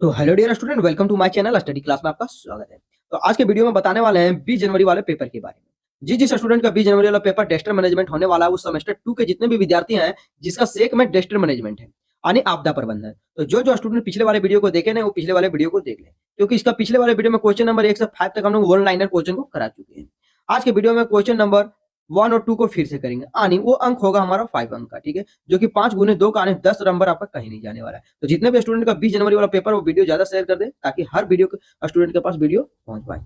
तो hello dear student, welcome to my channel study class में आपका स्वागत है। तो आज के वीडियो में बताने वाले हैं 20 जनवरी वाले पेपर के बारे में। जिस स्टूडेंट का 20 जनवरी वाला पेपर डेस्टर मैनेजमेंट होने वाला है, उस सेमेस्टर 2 के जितने भी विद्यार्थी हैं जिसका सेक में डेस्टर मैनेजमेंट है यानी आपदा प्रबंधन, तो जो स्टूडेंट पिछले वाले वीडियो को देखे ना, वो पिछले वाले वीडियो को देख लें, क्योंकि इसका पिछले वाले वीडियो में क्वेश्चन नंबर 1 से 5 तक हम लोग वन लाइनर क्वेश्चन को करा चुके हैं। आज के वीडियो में क्वेश्चन नंबर 1 और 2 को फिर से करेंगे यानी वो अंक होगा हमारा 5 अंक का, ठीक है, जो कि 5 गुने 2 का यानी 10 नंबर आपका कहीं नहीं जाने वाला है। तो जितने भी स्टूडेंट का 20 जनवरी वाला पेपर वो वीडियो ज्यादा शेयर कर दे ताकि हर वीडियो स्टूडेंट के पास वीडियो पहुंच पाए,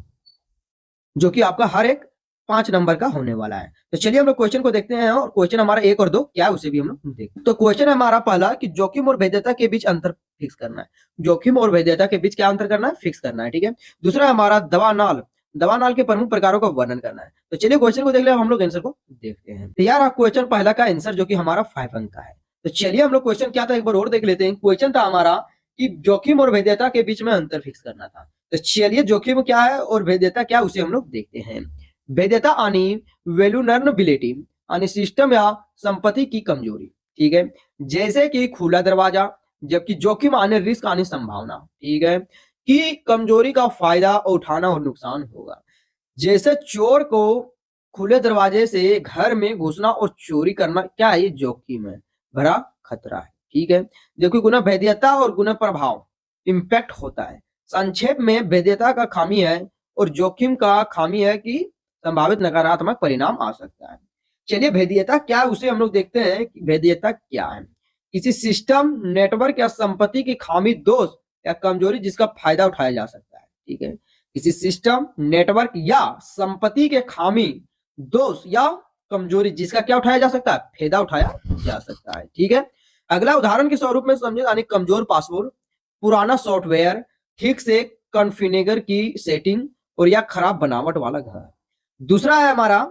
जो कि आपका हर एक 5 नंबर का होने वाला है। तो चलिए हम लोग क्वेश्चन को देखते हैं, और क्वेश्चन हमारा 1 और 2 क्या है उसे भी हम लोग देखते हैं। तो क्वेश्चन है हमारा पहला कि जोखिम और भेद्यता के बीच अंतर फिक्स करना है। जोखिम और भेद्यता के बीच क्या अंतर करना है, फिक्स करना है, ठीक है। दूसरा है हमारा दवानाल, दवानाल के प्रमुख प्रकारों का वर्णन करना है। तो चलिए क्वेश्चन को देख ले, हम लोग आंसर को देखते हैं। तो यार क्वेश्चन पहला का आंसर जो कि हमारा 5 अंक का है। तो चलिए हम लोग क्वेश्चन क्या था एक बार और देख लेते हैं। क्वेश्चन था हमारा कि जोखिम और भेद्यता के बीच में अंतर फिक्स करना था। तो चलिए जोखिम क्या है और भेद्यता क्या उसे हम लोग देखते हैं। भेद्यता यानी वेलुनरेबिलिटी यानी सिस्टम या संपत्ति की कमजोरी, ठीक है, जैसे कि खुला दरवाजा। जबकि जोखिम आने रिस्क आने संभावना, ठीक है, की कमजोरी का फायदा उठाना और नुकसान होगा। जैसे चोर को खुले दरवाजे से घर में घुसना और चोरी करना क्या है, ये जोखिम है, भरा खतरा है, ठीक है। देखो गुना भेद्यता और गुना प्रभाव इंपैक्ट होता है। संक्षेप में भेद्यता का खामी है और जोखिम का खामी है कि संभावित नकारात्मक परिणाम आ सकता है। चलिए भेद्यता क्या है उसे हम लोग देखते हैं कि भेद्यता क्या है। किसी सिस्टम, नेटवर्क या संपत्ति की खामी, दोष या कमजोरी जिसका फायदा उठाया जा सकता है, ठीक है। किसी सिस्टम, नेटवर्क या संपत्ति के खामी, दोष या कमजोरी जिसका क्या उठाया जा सकता है, फायदा उठाया जा सकता है, ठीक है। अगला उदाहरण के स्वरूप में समझे यानी कमजोर पासवर्ड, पुराना सॉफ्टवेयर, ठीक से कॉन्फ़िगर की सेटिंग और या खराब बनावट वाला घर। दूसरा है हमारा,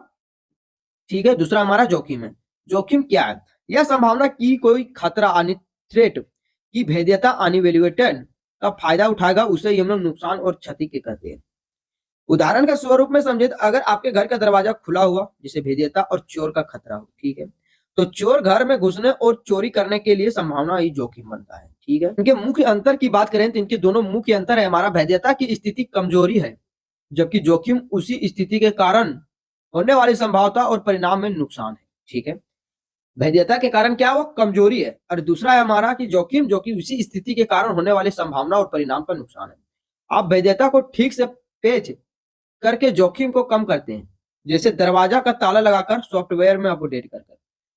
ठीक है, दूसरा हमारा जोखिम है। जोखिम क्या है, यह संभावना की कोई खतरा यानी थ्रेट की भेद्यता यानी वैल्यूएटेड का फायदा उठाएगा, उसे हम लोग नुकसान और क्षति के कहते हैं। उदाहरण के स्वरूप में समझे तो अगर आपके घर का दरवाजा खुला हुआ जिसे भेद्यता और चोर का खतरा हो, ठीक है, तो चोर घर में घुसने और चोरी करने के लिए संभावना ही जोखिम बनता है, ठीक है। इनके मुख्य अंतर की बात करें तो इनके दोनों मुख्य अंतर है हमारा, भेद्यता की स्थिति कमजोरी है जबकि जोखिम उसी स्थिति के कारण होने वाली संभावना और परिणाम में नुकसान है, ठीक है। भेद्यता के कारण क्या वो कमजोरी है, और दूसरा है हमारा कि जोखिम जो कि उसी स्थिति के कारण होने वाली संभावना और परिणाम का नुकसान है। आप भेद्यता को ठीक से पेच करके जोखिम को कम करते हैं, जैसे दरवाजा का ताला लगाकर, सॉफ्टवेयर में अपडेट कर।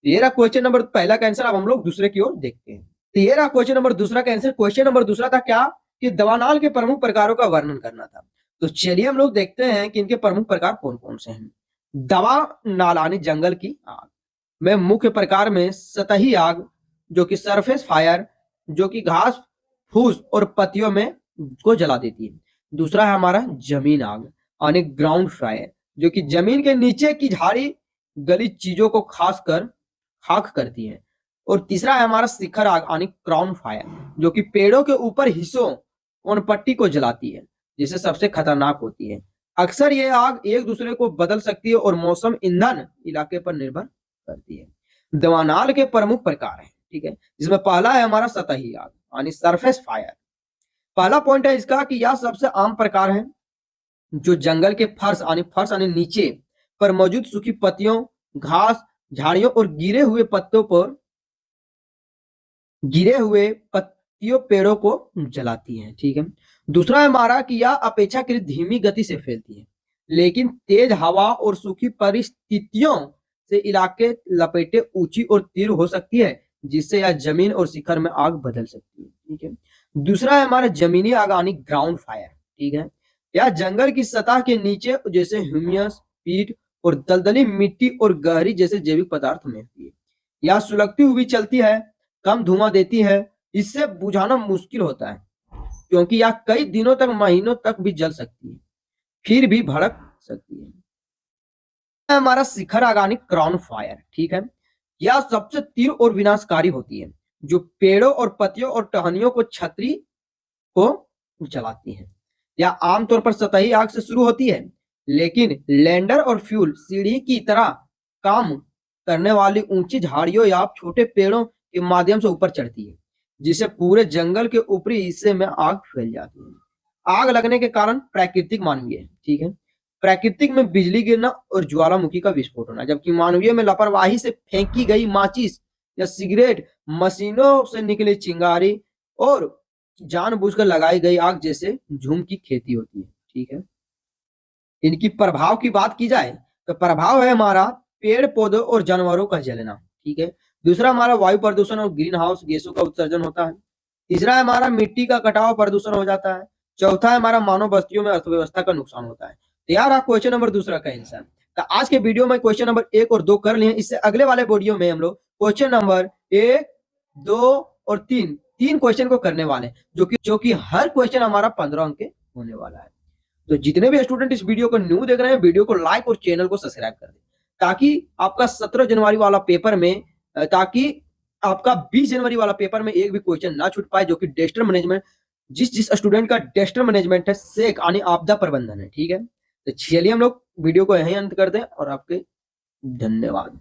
ये रहा क्वेश्चन नंबर पहला का आंसर। अब हम लोग दूसरे की ओर देखते हैं। तो ये रहा क्वेश्चन नंबर दूसरा का आंसर। क्वेश्चन नंबर दूसरा था क्या कि दवानाल के प्रमुख प्रकारों का वर्णन करना था। तो चलिए हम लोग देखते हैं कि इनके प्रमुख प्रकार कौन कौन से हैं। दवा नाल यानी जंगल की आग में मुख्य प्रकार में सतही आग जो कि सरफेस फायर, जो कि घास फूस और पत्तियों में को जला देती है। दूसरा है हमारा जमीन आग यानी ग्राउंड फायर, जो कि जमीन के नीचे की झाड़ी गली चीजों को खासकर खाक करती है। और तीसरा है हमारा शिखर आग यानी क्राउन फायर, जो कि पेड़ों के ऊपर हिस्सों कोन पट्टी को जलाती है, जिसे सबसे खतरनाक होती है। अक्सर ये आग एक दूसरे को बदल सकती है और मौसम, ईंधन इलाके पर निर्भर करती है। दवानाल के प्रमुख प्रकार हैं, ठीक है, जिसमें पहला है हमारा सतही आग यानी सरफेस फायर। पहला पॉइंट है इसका कि यह सबसे आम प्रकार है जो जंगल के फर्श यानी नीचे पर मौजूद सूखी पत्तियों, घास, झाड़ियों और गिरे हुए पत्तियों पेड़ों को जलाती है, ठीक है। दूसरा है हमारा कि यह अपेक्षाकृत धीमी गति से फैलती है, लेकिन तेज हवा और सूखी परिस्थितियों से इलाके लपेटे ऊंची और तीव्र हो सकती है, जिससे यह जमीन और शिखर में आग बदल सकती है, ठीक है। दूसरा है हमारा जमीनी आग यानी ग्राउंड फायर, ठीक है। यह जंगल की सतह के नीचे जैसे ह्यूमस, पीट और दलदली मिट्टी और गहरी जैसे जैविक पदार्थ में होती है। यह सुलगती हुई चलती है, कम धुआं देती है, इससे बुझाना मुश्किल होता है क्योंकि यह कई दिनों तक, महीनों तक भी जल सकती है, फिर भी भड़क सकती है। हमारा शिखर आग यानी क्राउन फायर, ठीक है। यह सबसे तीव्र और विनाशकारी होती है, जो पेड़ों और पत्तियों और टहनियों को छतरी को जलाती है। यह आमतौर पर सतही आग से शुरू होती है, लेकिन लैंडर और फ्यूल सीढ़ी की तरह काम करने वाली ऊंची झाड़ियों या छोटे पेड़ों के माध्यम से ऊपर चढ़ती है। जिससे पूरे जंगल के ऊपरी हिस्से में आग फैल जाती है। आग लगने के कारण प्राकृतिक मानवीय, ठीक है, प्राकृतिक में बिजली गिरना और ज्वालामुखी का विस्फोट होना, जबकि मानवीय में लापरवाही से फेंकी गई माचिस या सिगरेट, मशीनों से निकली चिंगारी और जानबूझकर लगाई गई आग जैसे झूम की खेती होती है, ठीक है। इनकी प्रभाव की बात की जाए तो प्रभाव है हमारा पेड़ पौधों और जानवरों का जलना, ठीक है। दूसरा हमारा वायु प्रदूषण और ग्रीन हाउस गैसों का उत्सर्जन होता है। तीसरा है हमारा मिट्टी का कटाव प्रदूषण हो जाता है। चौथा है हमारा मानव बस्तियों में अर्थव्यवस्था का नुकसान होता है। तो यार आप क्वेश्चन नंबर दूसरा का आंसर, तो आज के वीडियो में क्वेश्चन नंबर 1 और 2 कर लिए। इससे अगले वाले वीडियो में हम लोग क्वेश्चन नंबर 1, 2 और 3 क्वेश्चन को करने वाले हैं, जो कि हर क्वेश्चन हमारा 15 अंक के होने वाला है। तो जितने भी स्टूडेंट इस वीडियो को न्यू देख रहे हैं, वीडियो को लाइक और चैनल को सब्सक्राइब कर दें, ताकि आपका 17 जनवरी वाला पेपर में ताकि आपका 20 जनवरी वाला पेपर में एक भी क्वेश्चन ना छूट पाए, जो कि डिजास्टर मैनेजमेंट, जिस स्टूडेंट का डिजास्टर मैनेजमेंट है, सेक यानी आपदा प्रबंधन है, ठीक है। तो चलिए हम लोग वीडियो को यहीं अंत कर दें और आपके धन्यवाद।